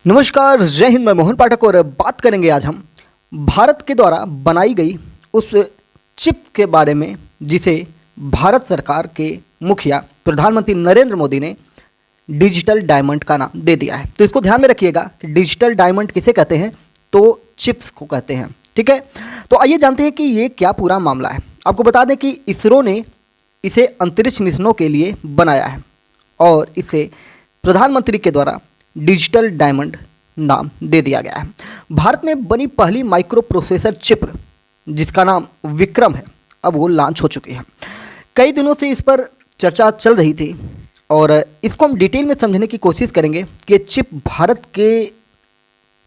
नमस्कार, जय हिंद। मैं मोहन पाठक और बात करेंगे आज हम भारत के द्वारा बनाई गई उस चिप के बारे में जिसे भारत सरकार के मुखिया प्रधानमंत्री नरेंद्र मोदी ने डिजिटल डायमंड का नाम दे दिया है। तो इसको ध्यान में रखिएगा कि डिजिटल डायमंड किसे कहते हैं, तो चिप्स को कहते हैं। ठीक है, तो आइए जानते हैं कि ये क्या पूरा मामला है। आपको बता दें कि इसरो ने इसे अंतरिक्ष मिशनों के लिए बनाया है और इसे प्रधानमंत्री के द्वारा डिजिटल डायमंड नाम दे दिया गया है। भारत में बनी पहली माइक्रो प्रोसेसर चिप जिसका नाम विक्रम है, अब वो लॉन्च हो चुकी है। कई दिनों से इस पर चर्चा चल रही थी और इसको हम डिटेल में समझने की कोशिश करेंगे कि ये चिप भारत के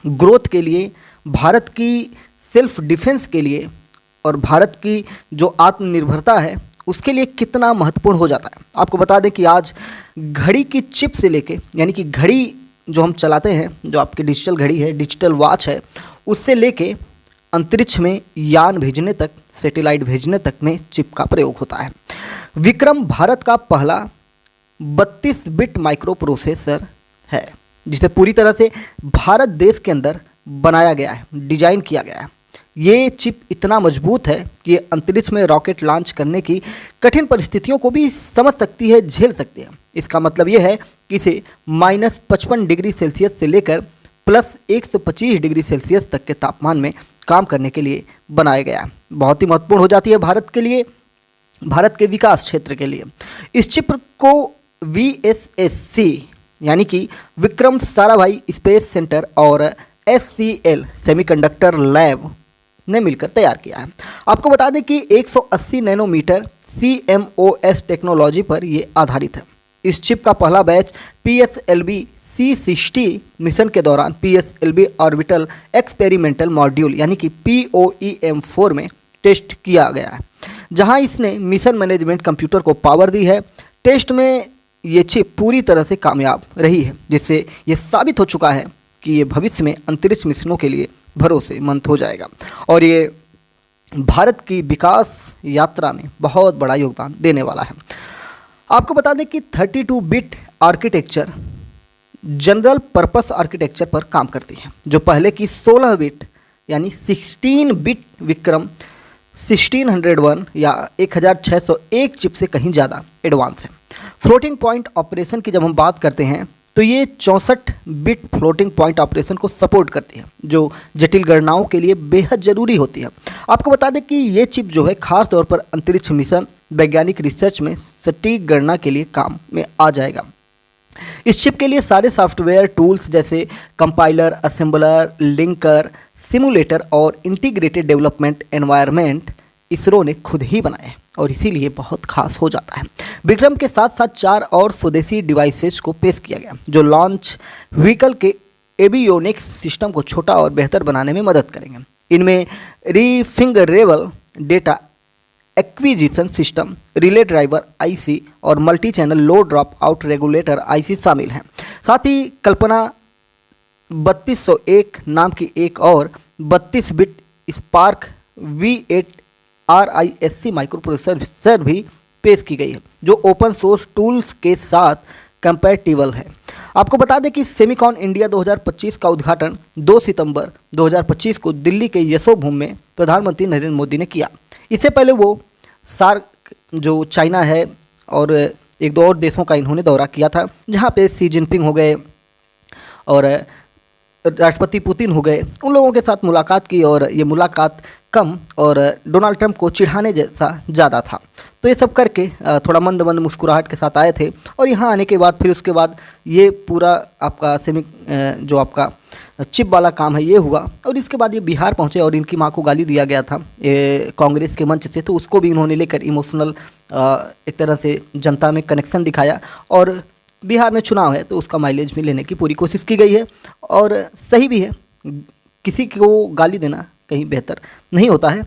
ग्रोथ के लिए, भारत की सेल्फ डिफेंस के लिए और भारत की जो आत्मनिर्भरता है उसके लिए कितना महत्वपूर्ण हो जाता है। आपको बता दें कि आज घड़ी की चिप से लेके, यानी कि घड़ी जो हम चलाते हैं, जो आपकी डिजिटल घड़ी है, डिजिटल वॉच है, उससे लेके अंतरिक्ष में यान भेजने तक, सैटेलाइट भेजने तक में चिप का प्रयोग होता है। विक्रम भारत का पहला 32 बिट माइक्रो प्रोसेसर है जिसे पूरी तरह से भारत देश के अंदर बनाया गया है, डिजाइन किया गया है। ये चिप इतना मजबूत है कि ये अंतरिक्ष में रॉकेट लॉन्च करने की कठिन परिस्थितियों को भी समझ सकती है, झेल सकती है। इसका मतलब ये है कि इसे -55 डिग्री सेल्सियस से लेकर +125 डिग्री सेल्सियस तक के तापमान में काम करने के लिए बनाया गया है। बहुत ही महत्वपूर्ण हो जाती है भारत के लिए, भारत के विकास क्षेत्र के लिए। इस चिप को VSSC यानी कि विक्रम साराभाई स्पेस सेंटर और SCL सेमीकंडक्टर लैब ने मिलकर तैयार किया है। आपको बता दें कि 180 नैनोमीटर CMOS टेक्नोलॉजी पर ये आधारित है। इस चिप का पहला बैच PSLV C60 मिशन के दौरान PSLV ऑर्बिटल एक्सपेरिमेंटल मॉड्यूल यानी कि POEM4 में टेस्ट किया गया है, जहां इसने मिशन मैनेजमेंट कंप्यूटर को पावर दी है। टेस्ट में ये चिप पूरी तरह से कामयाब रही है, जिससे ये साबित हो चुका है कि ये भविष्य में अंतरिक्ष मिशनों के लिए भरोसेमंद हो जाएगा और ये भारत की विकास यात्रा में बहुत बड़ा योगदान देने वाला है। आपको बता दें कि 32 bit architecture general purpose architecture पर काम करती है, जो पहले की 16 बिट यानी 16 बिट विक्रम 1601 या 1601 चिप से कहीं ज़्यादा एडवांस है। फ्लोटिंग पॉइंट ऑपरेशन की जब हम बात करते हैं तो ये 64 बिट फ्लोटिंग पॉइंट ऑपरेशन को सपोर्ट करती है, जो जटिल गणनाओं के लिए बेहद ज़रूरी होती है। आपको बता दें कि ये चिप जो है खास तौर पर अंतरिक्ष मिशन, वैज्ञानिक रिसर्च में सटीक गणना के लिए काम में आ जाएगा। इस चिप के लिए सारे सॉफ्टवेयर टूल्स जैसे कंपाइलर, असेंबलर, लिंकर, सिमुलेटर और इंटीग्रेटेड डेवलपमेंट एनवायरनमेंट इसरो ने खुद ही बनाए हैं और इसीलिए बहुत खास हो जाता है। विक्रम के साथ साथ 4 और स्वदेशी डिवाइसेस को पेश किया गया जो लॉन्च व्हीकल के एवियोनिक्स सिस्टम को छोटा और बेहतर बनाने में मदद करेंगे। इनमें reconfigurable data acquisition system, relay driver IC और multi channel low drop out regulator IC शामिल हैं। साथ ही कल्पना 3201 नाम की एक और 32 bit spark V8 RISC micro processor भी पेश की गई है, जो ओपन सोर्स टूल्स के साथ कंपैटिबल है। आपको बता दें कि सेमिकॉन इंडिया 2025 का उद्घाटन 2 सितंबर 2025 को दिल्ली के यशोभूमि में प्रधानमंत्री नरेंद्र मोदी ने किया। इससे पहले वो सार्क जो चाइना है और एक दो और देशों का इन्होंने दौरा किया था, जहाँ पे शी जिनपिंग हो गए और राष्ट्रपति पुतिन हो गए, उन लोगों के साथ मुलाकात की और ये मुलाकात कम और डोनाल्ड ट्रंप को चिढ़ाने जैसा ज़्यादा था। तो ये सब करके थोड़ा मंद मंद मुस्कुराहट के साथ आए थे और यहाँ आने के बाद फिर उसके बाद ये पूरा आपका जो आपका चिप वाला काम है ये हुआ और इसके बाद ये बिहार पहुँचे और इनकी माँ को गाली दिया गया था कांग्रेस के मंच से, तो उसको भी इन्होंने लेकर इमोशनल एक तरह से जनता में कनेक्शन दिखाया और बिहार में चुनाव है तो उसका माइलेज भी लेने की पूरी कोशिश की गई है और सही भी है। किसी को गाली देना कहीं बेहतर नहीं होता है।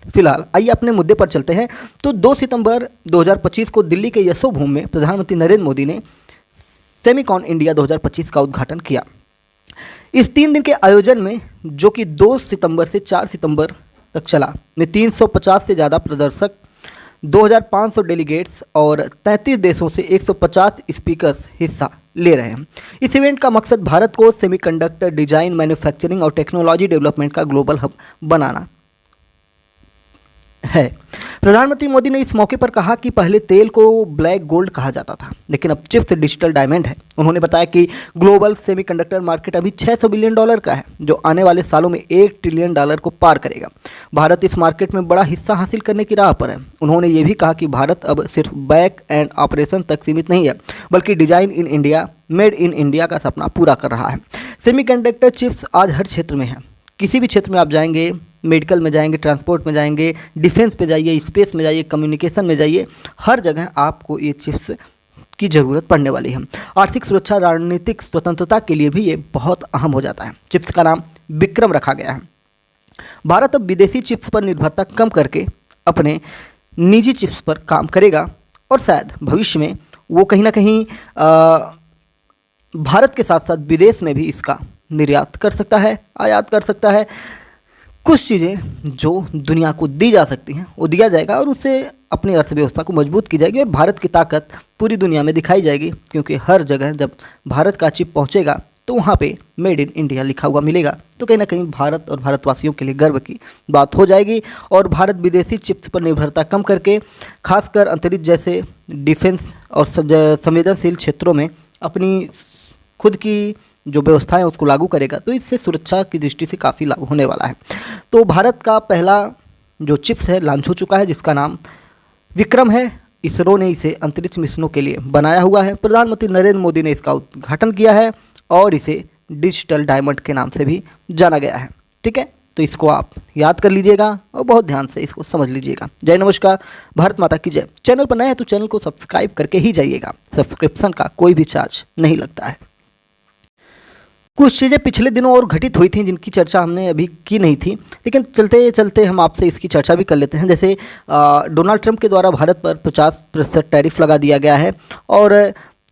फिलहाल आइए अपने मुद्दे पर चलते हैं। तो 2 सितंबर 2025 को दिल्ली के यशोभूमि में प्रधानमंत्री नरेंद्र मोदी ने सेमिकॉन इंडिया 2025 का उद्घाटन किया। इस 3 दिन के आयोजन में, जो कि 2 सितंबर से 4 सितंबर तक चला, में 350 से ज़्यादा प्रदर्शक 2500 डेलीगेट्स और 33 देशों से 150 स्पीकर्स हिस्सा ले रहे हैं। इस इवेंट का मकसद भारत को सेमीकंडक्टर डिजाइन, मैन्युफैक्चरिंग और टेक्नोलॉजी डेवलपमेंट का ग्लोबल हब बनाना है। प्रधानमंत्री मोदी ने इस मौके पर कहा कि पहले तेल को ब्लैक गोल्ड कहा जाता था, लेकिन अब चिप्स डिजिटल डायमंड है। उन्होंने बताया कि ग्लोबल सेमीकंडक्टर मार्केट अभी $600 बिलियन का है, जो आने वाले सालों में $1 ट्रिलियन को पार करेगा। भारत इस मार्केट में बड़ा हिस्सा हासिल करने की राह पर है। उन्होंने ये भी कहा कि भारत अब सिर्फ बैक एंड ऑपरेशन तक सीमित नहीं है, बल्कि design in India, made in India का सपना पूरा कर रहा है। सेमीकंडक्टर चिप्स आज हर क्षेत्र में है। किसी भी क्षेत्र में आप जाएंगे, मेडिकल में जाएंगे, ट्रांसपोर्ट में जाएंगे, डिफेंस पे जाइए, स्पेस में जाइए, कम्युनिकेशन में जाइए, हर जगह आपको ये चिप्स की ज़रूरत पड़ने वाली है। आर्थिक सुरक्षा, रणनीतिक स्वतंत्रता के लिए भी ये बहुत अहम हो जाता है। चिप्स का नाम विक्रम रखा गया है। भारत अब विदेशी चिप्स पर निर्भरता कम करके अपने निजी चिप्स पर काम करेगा और शायद भविष्य में वो कहीं ना कहीं भारत के साथ साथ विदेश में भी इसका निर्यात कर सकता है, आयात कर सकता है। कुछ चीज़ें जो दुनिया को दी जा सकती हैं वो दिया जाएगा और उससे अपनी अर्थव्यवस्था को मजबूत की जाएगी और भारत की ताकत पूरी दुनिया में दिखाई जाएगी, क्योंकि हर जगह जब भारत का चिप पहुंचेगा तो वहाँ पे मेड इन इंडिया लिखा हुआ मिलेगा, तो कहीं ना कहीं भारत और भारतवासियों के लिए गर्व की बात हो जाएगी। और भारत विदेशी चिप्स पर निर्भरता कम करके खासकर अंतरिक्ष जैसे डिफेंस और संवेदनशील क्षेत्रों में अपनी खुद की जो व्यवस्थाएं उसको लागू करेगा, तो इससे सुरक्षा की दृष्टि से काफ़ी लाभ होने वाला है। तो भारत का पहला जो चिप्स है लॉन्च हो चुका है, जिसका नाम विक्रम है। इसरो ने इसे अंतरिक्ष मिशनों के लिए बनाया हुआ है। प्रधानमंत्री नरेंद्र मोदी ने इसका उद्घाटन किया है और इसे डिजिटल डायमंड के नाम से भी जाना गया है। ठीक है, तो इसको आप याद कर लीजिएगा और बहुत ध्यान से इसको समझ लीजिएगा। जय नमस्कार, भारत माता की जय। चैनल पर नए हैं तो चैनल को सब्सक्राइब करके ही जाइएगा। सब्सक्रिप्शन का कोई भी चार्ज नहीं लगता है। कुछ चीज़ें पिछले दिनों और घटित हुई थी जिनकी चर्चा हमने अभी की नहीं थी, लेकिन चलते चलते हम आपसे इसकी चर्चा भी कर लेते हैं। जैसे डोनाल्ड ट्रंप के द्वारा भारत पर 50% टैरिफ लगा दिया गया है और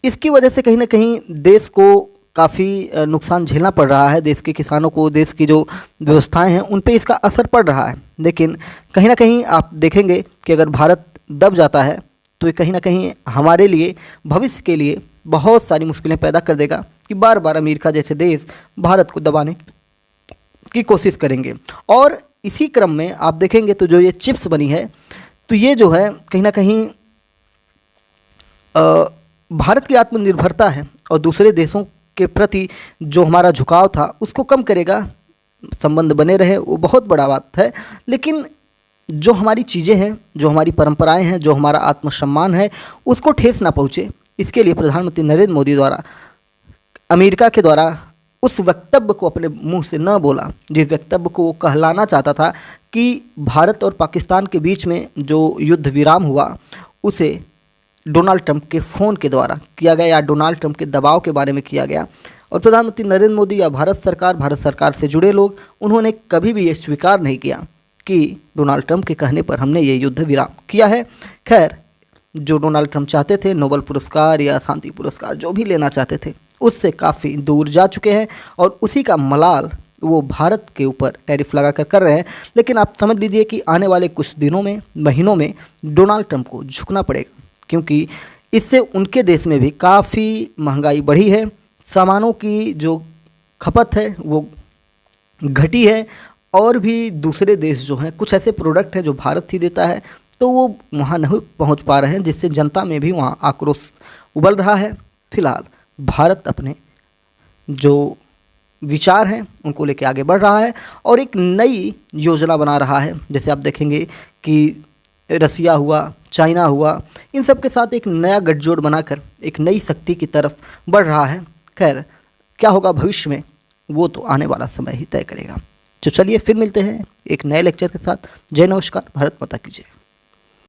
इसकी वजह से कहीं ना कहीं देश को काफ़ी नुकसान झेलना पड़ रहा है। देश के किसानों को, देश की जो व्यवस्थाएं हैं उन पे इसका असर पड़ रहा है। लेकिन कहीं ना कहीं आप देखेंगे कि अगर भारत दब जाता है तो ये कहीं ना कहीं हमारे लिए, भविष्य के लिए बहुत सारी मुश्किलें पैदा कर देगा कि बार बार अमेरिका जैसे देश भारत को दबाने की कोशिश करेंगे। और इसी क्रम में आप देखेंगे तो जो ये चिप्स बनी है, तो ये जो है कहीं ना कहीं भारत की आत्मनिर्भरता है और दूसरे देशों के प्रति जो हमारा झुकाव था उसको कम करेगा। संबंध बने रहे वो बहुत बड़ा बात है, लेकिन जो हमारी चीज़ें हैं, जो हमारी परंपराएं हैं, जो हमारा आत्मसम्मान है, उसको ठेस ना पहुँचे, इसके लिए प्रधानमंत्री नरेंद्र मोदी द्वारा अमेरिका के द्वारा उस वक्तव्य को अपने मुंह से न बोला, जिस वक्तव्य को वो कहलाना चाहता था कि भारत और पाकिस्तान के बीच में जो युद्ध विराम हुआ उसे डोनाल्ड ट्रंप के फ़ोन के द्वारा किया गया या डोनाल्ड ट्रंप के दबाव के बारे में किया गया। और प्रधानमंत्री नरेंद्र मोदी या भारत सरकार से जुड़े लोग, उन्होंने कभी भी ये स्वीकार नहीं किया कि डोनाल्ड ट्रंप के कहने पर हमने ये युद्ध विराम किया है। खैर, जो डोनाल्ड ट्रंप चाहते थे, नोबेल पुरस्कार या शांति पुरस्कार जो भी लेना चाहते थे, उससे काफ़ी दूर जा चुके हैं और उसी का मलाल वो भारत के ऊपर टैरिफ लगाकर कर रहे हैं। लेकिन आप समझ लीजिए कि आने वाले कुछ दिनों में, महीनों में डोनाल्ड ट्रंप को झुकना पड़ेगा, क्योंकि इससे उनके देश में भी काफ़ी महंगाई बढ़ी है, सामानों की जो खपत है वो घटी है और भी दूसरे देश जो हैं, कुछ ऐसे प्रोडक्ट हैं जो भारत ही देता है तो वो वहाँ नहीं पहुँच पा रहे हैं, जिससे जनता में भी वहाँ आक्रोश उबल रहा है। फिलहाल भारत अपने जो विचार हैं उनको लेके आगे बढ़ रहा है और एक नई योजना बना रहा है। जैसे आप देखेंगे कि रसिया हुआ, चाइना हुआ, इन सब के साथ एक नया गठजोड़ बनाकर एक नई शक्ति की तरफ बढ़ रहा है। खैर, क्या होगा भविष्य में वो तो आने वाला समय ही तय करेगा। तो चलिए फिर मिलते हैं एक नए लेक्चर के साथ। जय नमस्कार, भारत माता की जय।